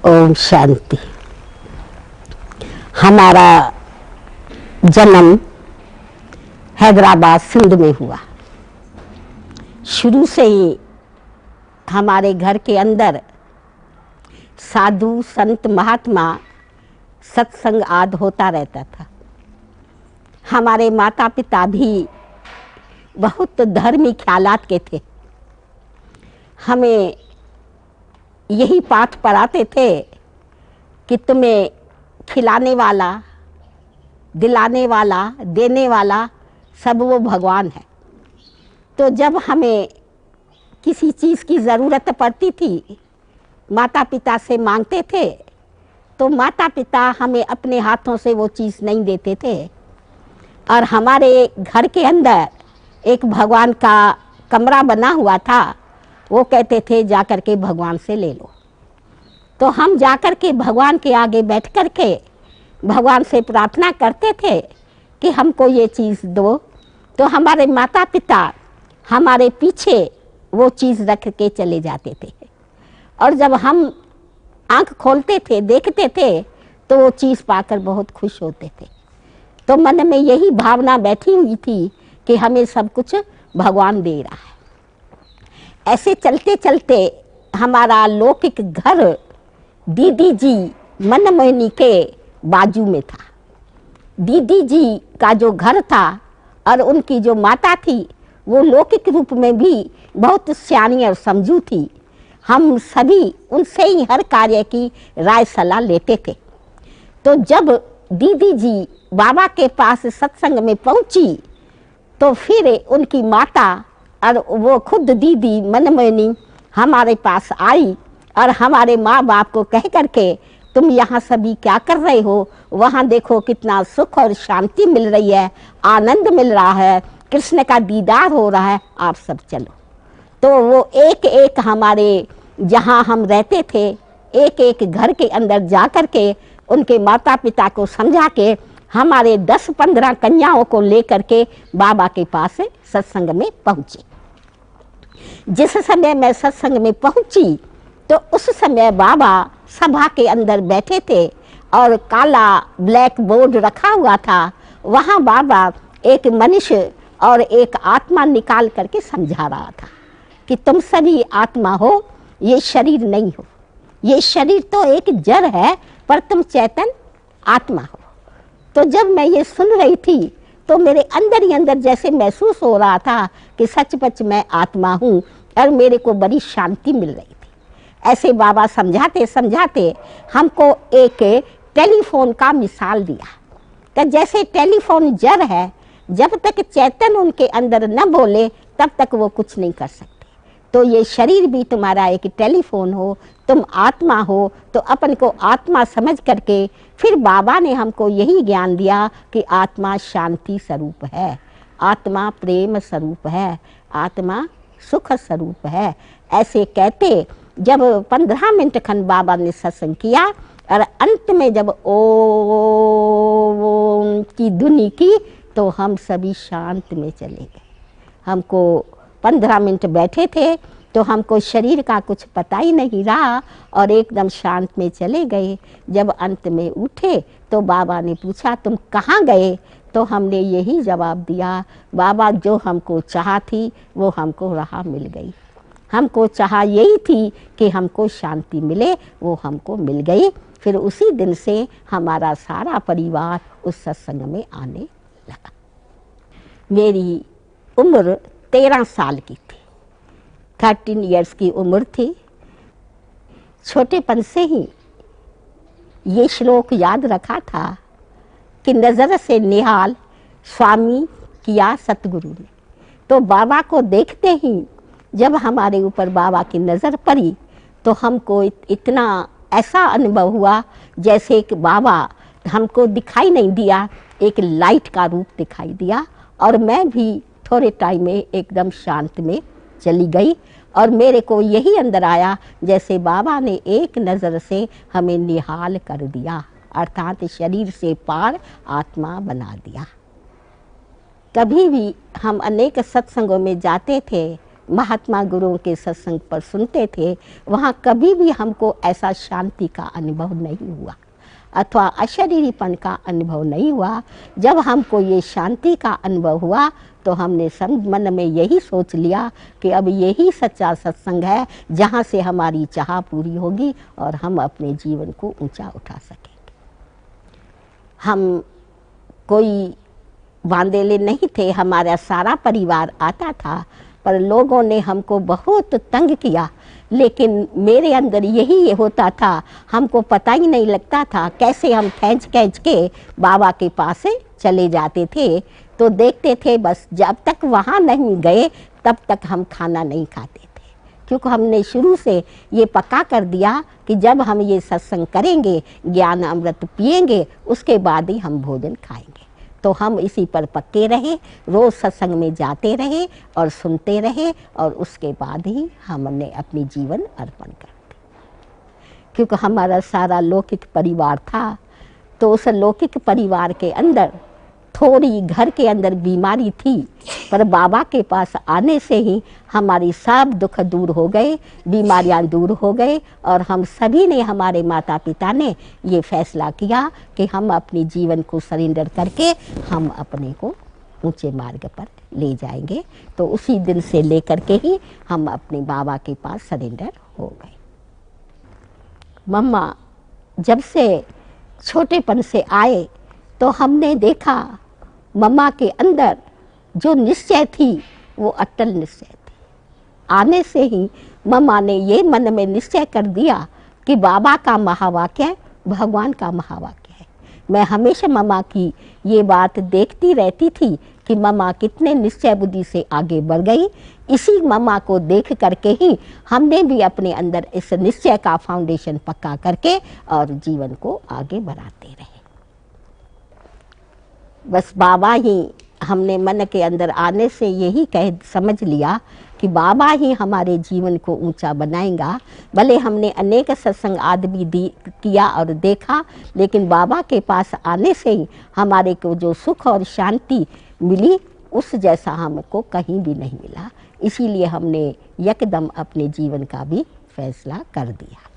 ओम शांति। हमारा जन्म हैदराबाद सिंध में हुआ। शुरू से ही हमारे घर के अंदर साधु संत महात्मा सत्संग आदि होता रहता था। हमारे माता पिता भी बहुत धर्मी ख्यालात के थे। हमें यही पाठ पढ़ाते थे कि तुम्हें खिलाने वाला, दिलाने वाला, देने वाला सब वो भगवान है। तो जब हमें किसी चीज़ की ज़रूरत पड़ती थी, माता पिता से मांगते थे, तो माता पिता हमें अपने हाथों से वो चीज़ नहीं देते थे। और हमारे घर के अंदर एक भगवान का कमरा बना हुआ था। वो कहते थे जाकर के भगवान से ले लो। तो हम जाकर के भगवान के आगे बैठ कर के भगवान से प्रार्थना करते थे कि हमको ये चीज़ दो। तो हमारे माता पिता हमारे पीछे वो चीज़ रख के चले जाते थे। और जब हम आंख खोलते थे, देखते थे, तो वो चीज़ पाकर बहुत खुश होते थे। तो मन में यही भावना बैठी हुई थी कि हमें सब कुछ भगवान दे रहा है। ऐसे चलते चलते हमारा लौकिक घर दीदी जी मनमोहिनी के बाजू में था। दीदी जी का जो घर था और उनकी जो माता थी वो लौकिक रूप में भी बहुत सियानी और समझू थी। हम सभी उनसे ही हर कार्य की राय सलाह लेते थे। तो जब दीदी जी बाबा के पास सत्संग में पहुंची तो फिर उनकी माता और वो खुद दीदी मनमोहिनी हमारे पास आई और हमारे माँ बाप को कह करके तुम यहाँ सभी क्या कर रहे हो, वहाँ देखो कितना सुख और शांति मिल रही है, आनंद मिल रहा है, कृष्ण का दीदार हो रहा है, आप सब चलो। तो वो एक एक हमारे जहाँ हम रहते थे एक एक घर के अंदर जा कर के उनके माता पिता को समझा के हमारे 10-15 कन्याओं को लेकर के बाबा के पास सत्संग में पहुँची। जिस समय मैं सत्संग में पहुँची तो उस समय बाबा सभा के अंदर बैठे थे और काला ब्लैक बोर्ड रखा हुआ था। वहाँ बाबा एक मनुष्य और एक आत्मा निकाल करके समझा रहा था कि तुम सभी आत्मा हो, ये शरीर नहीं हो। ये शरीर तो एक जड़ है पर तुम चैतन्य आत्मा हो। तो जब मैं ये सुन रही थी तो मेरे अंदर ही अंदर जैसे महसूस हो रहा था कि सचमुच मैं आत्मा हूँ और मेरे को बड़ी शांति मिल रही थी। ऐसे बाबा समझाते समझाते हमको एक टेलीफोन का मिसाल दिया कि जैसे टेलीफोन जड़ है, जब तक चैतन्य उनके अंदर न बोले तब तक वो कुछ नहीं कर सकते। तो ये शरीर भी तुम्हारा एक टेलीफोन हो, तुम आत्मा हो, तो अपन को आत्मा समझ करके फिर बाबा ने हमको यही ज्ञान दिया कि आत्मा शांति स्वरूप है, आत्मा प्रेम स्वरूप है, आत्मा सुख स्वरूप है। ऐसे कहते जब 15 मिनट खंड बाबा ने सत्संग किया और अंत में जब ओम की धुनी की तो हम सभी शांत में चले गए। हमको 15 मिनट बैठे थे तो हमको शरीर का कुछ पता ही नहीं रहा और एकदम शांत में चले गए। जब अंत में उठे तो बाबा ने पूछा तुम कहाँ गए? तो हमने यही जवाब दिया, बाबा जो हमको चाह थी वो हमको राह मिल गई। हमको चाह यही थी कि हमको शांति मिले, वो हमको मिल गई। फिर उसी दिन से हमारा सारा परिवार उस सत्संग में आने लगा। मेरी उम्र 13 साल की थी, 13 इयर्स की उम्र थी। छोटेपन से ही ये श्लोक याद रखा था कि नज़र से निहाल स्वामी किया सतगुरु ने। तो बाबा को देखते ही जब हमारे ऊपर बाबा की नज़र पड़ी तो हमको इतना ऐसा अनुभव हुआ जैसे कि बाबा हमको दिखाई नहीं दिया, एक लाइट का रूप दिखाई दिया और मैं भी थोड़े टाइम में एकदम शांत में चली गई। और मेरे को यही अंदर आया जैसे बाबा ने एक नज़र से हमें निहाल कर दिया, अर्थात शरीर से पार आत्मा बना दिया। कभी भी हम अनेक सत्संगों में जाते थे, महात्मा गुरुओं के सत्संग पर सुनते थे, वहाँ कभी भी हमको ऐसा शांति का अनुभव नहीं हुआ अथवा अशरीरीपन का अनुभव नहीं हुआ। जब हमको ये शांति का अनुभव हुआ तो हमने मन में यही सोच लिया कि अब यही सच्चा सत्संग है जहाँ से हमारी चाह पूरी होगी और हम अपने जीवन को ऊंचा उठा सकेंगे। हम कोई बांदेले नहीं थे, हमारा सारा परिवार आता था, पर लोगों ने हमको बहुत तंग किया। लेकिन मेरे अंदर यही होता था, हमको पता ही नहीं लगता था कैसे हम खींच खींच के बाबा के पास से चले जाते थे। तो देखते थे बस जब तक वहाँ नहीं गए तब तक हम खाना नहीं खाते थे, क्योंकि हमने शुरू से ये पक्का कर दिया कि जब हम ये सत्संग करेंगे, ज्ञान अमृत पिएंगे, उसके बाद ही हम भोजन खाएंगे। तो हम इसी पर पक्के रहे, रोज़ सत्संग में जाते रहे और सुनते रहे और उसके बाद ही हमने अपनी जीवन अर्पण कर दी। क्योंकि हमारा सारा लौकिक परिवार था, तो उस लौकिक परिवार के अंदर थोड़ी घर के अंदर बीमारी थी, पर बाबा के पास आने से ही हमारी सब दुख दूर हो गए, बीमारियां दूर हो गए और हम सभी ने, हमारे माता पिता ने ये फैसला किया कि हम अपने जीवन को सरेंडर करके हम अपने को ऊंचे मार्ग पर ले जाएंगे। तो उसी दिन से लेकर के ही हम अपने बाबा के पास सरेंडर हो गए। मम्मा जब से छोटेपन से आए तो हमने देखा मम्मा के अंदर जो निश्चय थी वो अटल निश्चय थी। आने से ही मम्मा ने ये मन में निश्चय कर दिया कि बाबा का महावाक्य भगवान का महावाक्य है। मैं हमेशा मम्मा की ये बात देखती रहती थी कि मम्मा कितने निश्चय बुद्धि से आगे बढ़ गई। इसी मम्मा को देख करके ही हमने भी अपने अंदर इस निश्चय का फाउंडेशन पक्का करके और जीवन को आगे बढ़ाते रहे। बस बाबा ही, हमने मन के अंदर आने से यही समझ लिया कि बाबा ही हमारे जीवन को ऊंचा बनाएगा। भले हमने अनेक सत्संग आदि किया और देखा, लेकिन बाबा के पास आने से ही हमारे को जो सुख और शांति मिली उस जैसा हमको कहीं भी नहीं मिला। इसीलिए हमने एकदम अपने जीवन का भी फैसला कर दिया।